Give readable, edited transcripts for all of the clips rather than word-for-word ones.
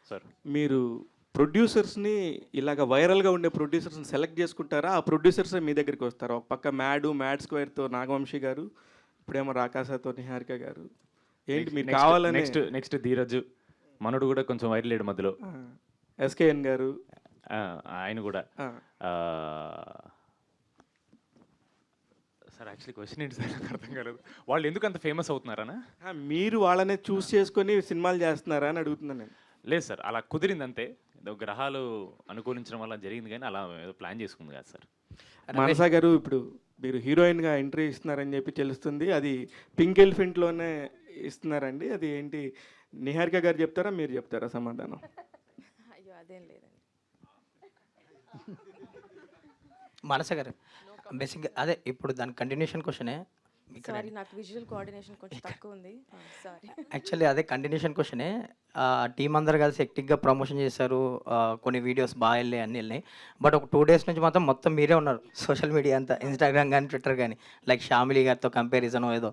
Sir మీరు ప్రొడ్యూసర్స్ని ఇలాగ వైరల్గా ఉండే ప్రొడ్యూసర్స్ని సెలెక్ట్ చేసుకుంటారా? ఆ ప్రొడ్యూసర్సే మీ దగ్గరికి వస్తారా? ఒక పక్క మ్యాడ్ స్క్వేర్తో నాగవంశీ గారు, ఇప్పుడేమో రాకాసాతో నిహారిక గారు. ఏంటి మీరు కావాలని? నెక్స్ట్ ధీరజ్ మనోడు కూడా కొంచెం వైరల్ అయ్యాడు మధ్యలో. ఎస్కేఎన్ గారు ఆయన కూడా. సార్ యాక్చువల్లీ క్వశ్చన్ ఏంటి సార్, నాకు అర్థం కాలేదు. వాళ్ళు ఎందుకు అంత ఫేమస్ అవుతున్నారనా? మీరు వాళ్ళనే చూస్ చేసుకొని సినిమాలు చేస్తున్నారా అని అడుగుతున్నాను నేను. లేదు సార్, అలా కుదిరింది అంతే. ఏదో గ్రహాలు అనుకూలించడం వల్ల జరిగింది, కానీ అలా ఏదో ప్లాన్ చేసుకుంది కాదు సార్. మనసా గారు, ఇప్పుడు మీరు హీరోయిన్గా ఎంట్రీ ఇస్తున్నారని చెప్పి తెలుస్తుంది. అది పింక్ ఎలిఫెంట్లోనే ఇస్తున్నారండి. అది ఏంటి, నిహారిక గారు చెప్తారా, మీరు చెప్తారా సమాధానం? అయ్యో అదేం లేదండి. మనస గారు బేసిక్గా అదే ఇప్పుడు దాని కంటిన్యూషన్ క్వశ్చనే. సారీ, నాకు విజువల్ కోఆర్డినేషన్ కొంచెం తక్కువ ఉంది. సారీ. యాక్చువల్లీ అదే కంటిన్యూషన్ క్వశ్చనే. టీం అందరు కలిసి హెక్టిక్గా ప్రమోషన్ చేశారు, కొన్ని వీడియోస్ బాగా వెళ్ళాయి, అన్నీ వెళ్ళినాయి. బట్ ఒక 2 days నుంచి మాత్రం మొత్తం మీరే ఉన్నారు సోషల్ మీడియా అంతా, ఇన్స్టాగ్రామ్ కానీ ట్విట్టర్ కానీ. లైక్ షామిలీ గారితో కంపారిజన్ ఏదో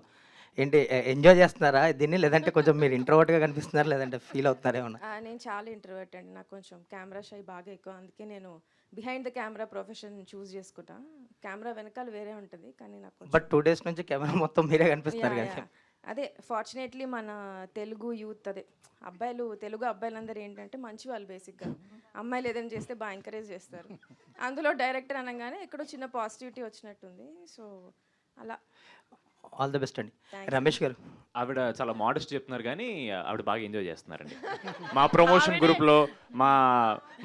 ఏంటి, ఎంజాయ్ చేస్తున్నారా దీన్ని, లేదంటే కొంచెం మీరు ఇంట్రోవర్ట్గా కనిపిస్తున్నారా, లేదంటే ఫీల్ అవుతున్నారా ఏమన్నా? నేను చాలా ఇంట్రోవర్ట్ అండి. నాకు కొంచెం కెమెరా షై బాగా ఎక్కువ. అందుకే నేను బిహైండ్ ద కెమెరా ప్రొఫెషన్ చూస్ చేసుకుంటా. కెమెరా వెనకాల వేరే ఉంటుంది, కానీ నాకు బట్ 2 days నుంచి కెమెరా మొత్తం మీరే కనిపిస్తున్నారు కదా. అదే ఫార్చునేట్లీ మన తెలుగు యూత్, అదే అబ్బాయిలు, తెలుగు అబ్బాయిలందరూ ఏంటంటే మంచి వాళ్ళు బేసిక్గా. అమ్మాయిలు ఏదైనా చేస్తే బాగా ఎంకరేజ్ చేస్తారు. అందులో డైరెక్టర్ అనగానే ఎక్కడో చిన్న పాజిటివిటీ వచ్చినట్టుంది. సో అలా. ఆల్ ది బెస్ట్ అండి. రమేష్ గారు, ఆవిడ చాలా మోడెస్ట్ చెప్తున్నారు, కానీ ఆవిడ బాగా ఎంజాయ్ చేస్తున్నారండి. మా ప్రమోషన్ గ్రూప్లో,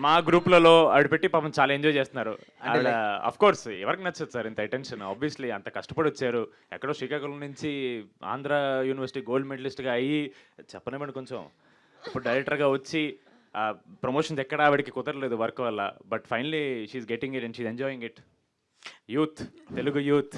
మా గ్రూప్లలో ఆవిడ పెట్టి పాపం చాలా ఎంజాయ్ చేస్తున్నారు. ఆవిడ అఫ్ కోర్స్ ఎవరికి నచ్చదు సార్ ఇంత అటెన్షన్. ఆబ్వియస్లీ అంత కష్టపడి వచ్చారు, ఎక్కడో శ్రీకాకుళం నుంచి ఆంధ్ర యూనివర్సిటీ గోల్డ్ మెడలిస్ట్గా అయ్యి, చెప్పనివ్వండి కొంచెం, ఇప్పుడు డైరెక్టర్గా వచ్చి ప్రమోషన్స్ ఎక్కడ ఆవిడకి కుదరలేదు వర్క్ వల్ల. But finally she's getting it and she's enjoying it. Youth, Telugu youth.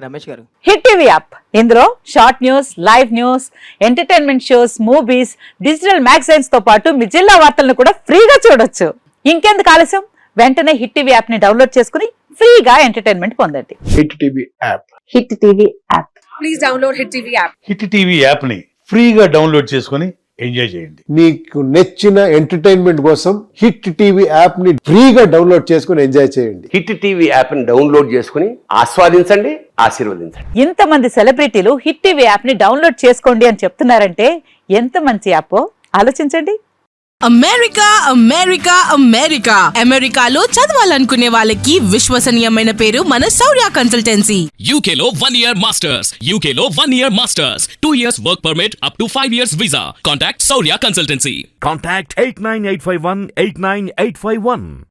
Ramesh garu, hit TV app, ఇందులో short news, live news, entertainment shows, movies, digital magazines తో పాటు మీ జిల్లా వార్తలను కూడా ఫ్రీగా చూడొచ్చు. ఇంకెందుకు ఆలస్యం, వెంటనే హిట్ టీవీ యాప్ ని డౌన్లోడ్ చేసుకుని ఫ్రీగా ఎంటర్టైన్మెంట్ పొందండి. Hit TV app, hit TV app, please download hit TV app. Hit TV app ని ఫ్రీగా డౌన్లోడ్ చేసుకొని ఎంజాయ్ చేయండి. మీకు నచ్చిన ఎంటర్టైన్మెంట్ కోసం హిట్ టీవీ యాప్ ని ఫ్రీగా డౌన్లోడ్ చేసుకొని ఎంజాయ్ చేయండి. హిట్ టీవీ యాప్ ని డౌన్లోడ్ చేసుకుని ఆస్వాదించండి, ఆశీర్వదించండి. ఇంతమంది సెలబ్రిటీలు హిట్ టీవీ యాప్ ని డౌన్లోడ్ చేసుకోండి అని చెప్తున్నారంటే ఎంత మంచి యాప్ ఆలోచించండి. అమెరికా అమెరికా అమెరికా అమెరికాలో చదవాలనుకునే వాళ్ళకి విశ్వసనీయమైన పేరు మన శౌర్య కన్సల్టెన్సీ. UK లో 1 year masters, UK లో 1 year masters, 2 years work permit up to 5 years visa. Contact Shaurya Consultancy. Contact 89851 89851.